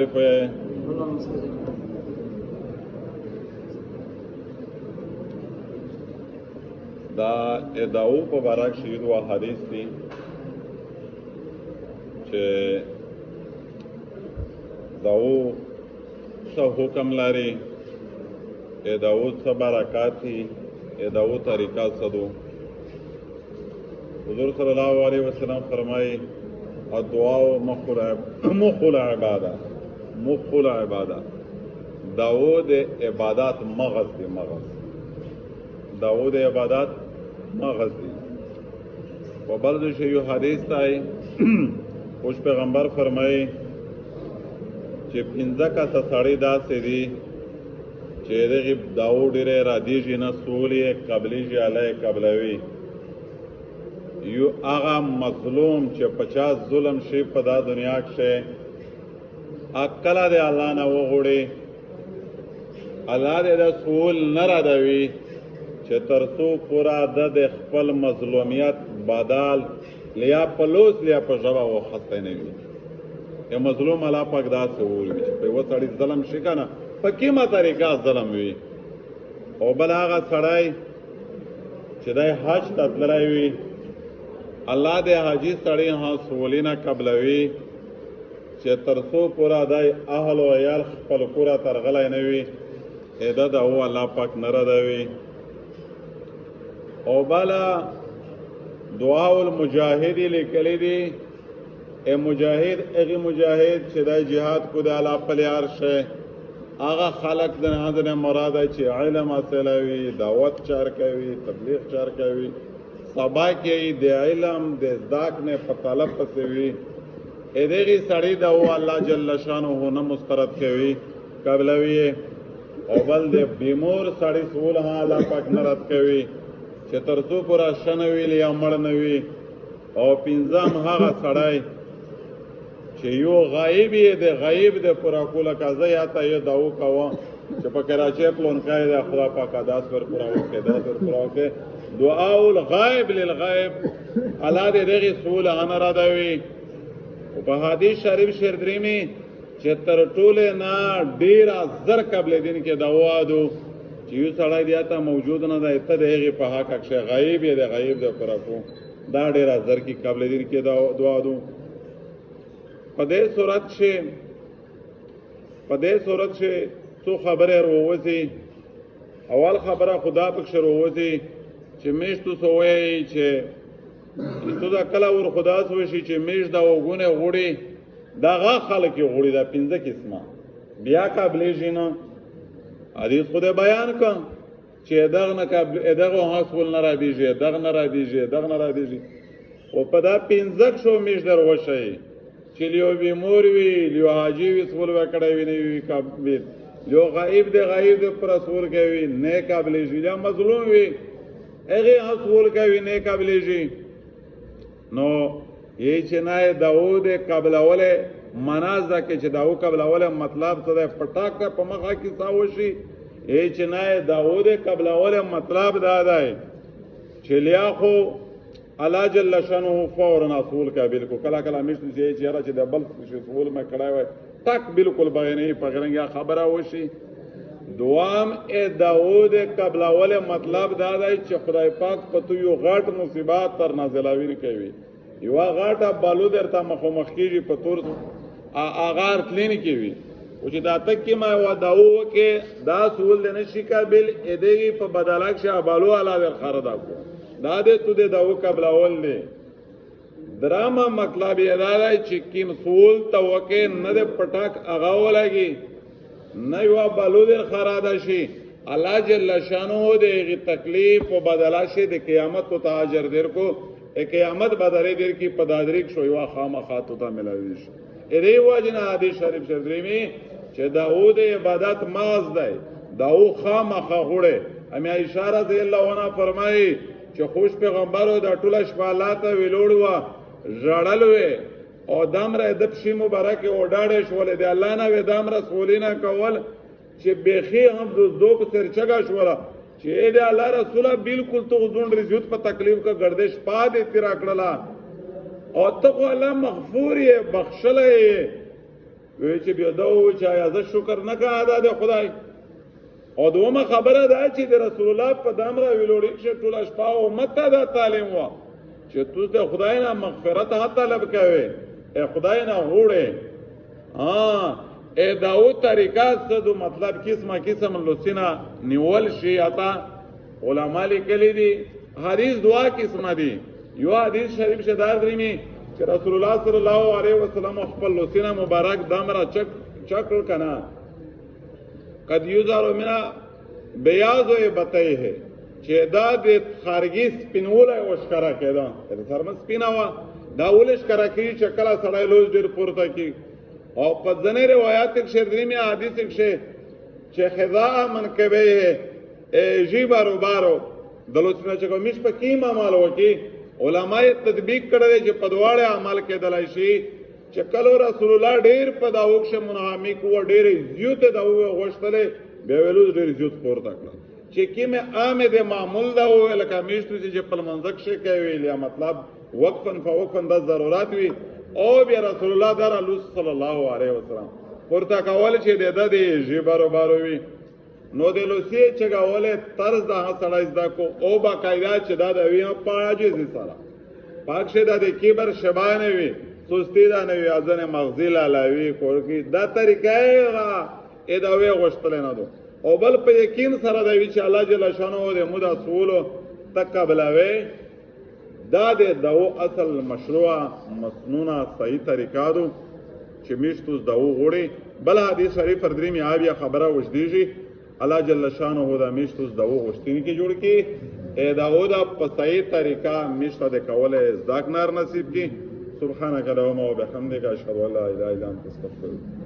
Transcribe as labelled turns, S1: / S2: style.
S1: په دا ادعو په بارک شهید و حدیث دي چې داو څه حکم لري، ادعو څه برکات دي، ادعو طریقه څه دو. حضور صلی الله علیه وسلم فرمایي الدعاء مخ العباده، مخ العباده. داو د عبادت مغز دی، مغز داو د عبادت مغز دی. و بلد شیو حدیث تای خوش پیغمبر فرمایي چې پنځه کسه سړی داسې دي چې دغه داو ډېره را دیږي نه سولې قبلیږي علی قبلوي. یو هغه مظلوم چې 50 ظلم شي په دا دنیا کې اکلا د الله نه وغوړي، الله دې د سول نه را دوي چې ترڅو پورا د خپل مظلومیت بدل لیا پلوس لیا په جواب او خسته نه وي. یا مظلوم الله پاک دا سول وي چې په وڅړي ظلم شي کنه په کیمه طریقه ظلم وي. او بل هغه سړی چې د حج تطلای وي، الله دې حاجی سړی ها سولینا قبلوي چې ترڅو پورا دای اهل او عیال خپل پورا ترغلای نه وي، اېدا د هو الله پاک نه ردوي. او بالا دعاء المجاهد لیکلی دی، اے مجاهد هغه مجاهد چې د جهاد کو د الله په لار شه، هغه خلق د نه مراد چې علم حاصلوي، دعوت چار کوي، تبلیغ چار کوي، سبا کې د علم د ذاک نه په طلب پسوي. ادغه سړی د الله جل شانه نه مسترد کوي قبلوي. او بل د بیمور سړی سول ها الله پاک نه رد کوي چې ترڅو پورا شنوي یا مړ نوي. او پنځم هغه سړی چې یو غایب دی، د غایب د پورا کوله کازه یا ته یو داو کاوه چې په کراچۍ پلون کای د خدا پاک داس پر پورا وکړي، داس پر پورا وکړي. دعاء الغائب للغائب الله دې دغه سول ان را دوي. او په حدیث شریف شردریمی چې تر ټوله نه ډیر زر قبل دین کې دعوا دو چې یو سړی دی ته موجود نه دی، ته دغه په حق کې غایب دی، غایب د پر کو دا ډیر زر کې قبل دین کې دعا دو. په دې صورت شه څو خبره وروځي. اول خبره خدا پاک شروع وځي چې میشتو سوې چې تو دا کله ور خدا سوې شي چې میش دا وګونه غوړي دا غا خلک غوړي دا 15 قسمه بیا قابلې جنا حدیث خدای بیان کړ چې دغه نه قابل دغه حاصل نه را دیږي، دغه نه را دیږي، دغه نه را دیږي. او په دا 15 شو میش در وشي چې لیو بیمور وی، لیو حاجی وی سول وکړای وی نه وی قابل، لیو غایب دی، غایب دی پر رسول کوي نه قابلې جی، یا مظلوم وی هغه حصول کوي نه قابلېږي. نو یې چې نه داود قبل اوله منازه کې چې داود قبل اوله مطلب څه ده پټاک په مخه کې ساوشي. یې چې نه داود قبل اوله مطلب دا ده چې لیا خو الله جل شانه فورا اصول کا بالکل کلا کلا مشت چې را چې د بل څه اصول ما کړای وای تک بالکل بیانې پغرنګه خبره وشي. دوام داود قبل اول مطلب دا دی چې خدای پاک په تو یو غټ مصیبت تر نازلاوی کوي، یو غټه بالو درته مخ کیږي په تور اغار تلین کوي. او چې دا تک کې ما و داو کې دا سول نه شي قابل ادهږي په بدلاک شه بالو علاوه خردا کو دا دې تو دې داو قبل اول نه دراما مطلب یې دا دی چې کیم سول توکه نه پټاک اغا ولګي نه یو بالو در خراده شي. الله جل شانه دې تکلیف او بدلا شي د قیامت تو تاجر در کو قیامت بدلې در کی پدادریک شو یو خامخاتو ته ملاوي شي. دې واجنه حدیث شریف شردریمی چې داود عبادت ماز دی، داو خامخه غوړي. امي اشاره دې الله ونه فرمایي چې خوش پیغمبرو د ټوله شپه الله ته ویلوړو ژړلوي او دامره د پښې مبارک او ډاډه شول دی الله نه و دام رسولینا کول چې بخي هم دو په سرچګه شولا چې دې الله رسوله بالکل تو ځون رضیت په تکلیف کا گردش پا دې تیرا کړلا او ته الله مغفور یې بخښلې وی چې بیا دا و چې آیا زه شکر نه کوم ادا د خدای. او دومره خبره ده چې د رسول الله په دامره ویلوړي چې ټول شپه او امت ته دا تعلیم و چې تو د خدای نه مغفرت طلب کوي، اے خدای نه غوړې. اے داو طریقہ څه مطلب قسم لوسینا نیول شي. اتا علماء لیکلي دي حدیث دعا قسمه دي. یو حدیث شریف شدار دریمی چې رسول الله صلی الله علیه وسلم خپل لوسینا مبارک دامره چکر کنا قد یوزارو منا بیاض و بتای ہے چې دا د خارجي سپینوله وشکرا کېده د سرمن سپیناوه دا ولش کرا کی چې کله سړی لوز ډیر پورته کی. او په ځنې روایت کې شردري می حدیث کې چې خذا منکبه جی بارو بارو دلوسنه چې کومش په کیما مال وکي علماء تطبیق کړل چې په دواړه عمل کې دلای شي چې کله رسول الله ډیر په داوښ منعمی کو ډیر زیوت داو غوښتلې به ویلو ډیر زیوت پورته کړ چې کیمه عام د معمول دا و لکه میشتو چې په منځک شي کوي یا مطلب وقفن فوقفن د ضرورت وي او بیا رسول الله در الله صلی الله علیه وسلم پورته کول چې د دې جبرو باروي نو د لوسی چې غواله طرز د سړی زدا کو او باقاعده چې دا د وی په عاجز سره پاک شه د کبر شبانه وي سستی دا نه وي ازنه مغزی لاوي کوي دا طریقې دا وی غوښتل نه دو او بل په یقین سره د وی چې الله جل شانو د مودا سوولو تقبلوي دا د دو اصل مشروع مسنونه صحیح طریقه دو چې میشتو دو غوړي. بل حدیث شریف فردری می آبیا خبره وشديږي الله جل شانه دا میشتو دو غوښتنی کې جوړ کی اے دا په صحیح طریقه میشته د کوله زداک نار نصیب کی. سبحانك اللهم وبحمدك اشهد ان لا اله الا انت استغفرك.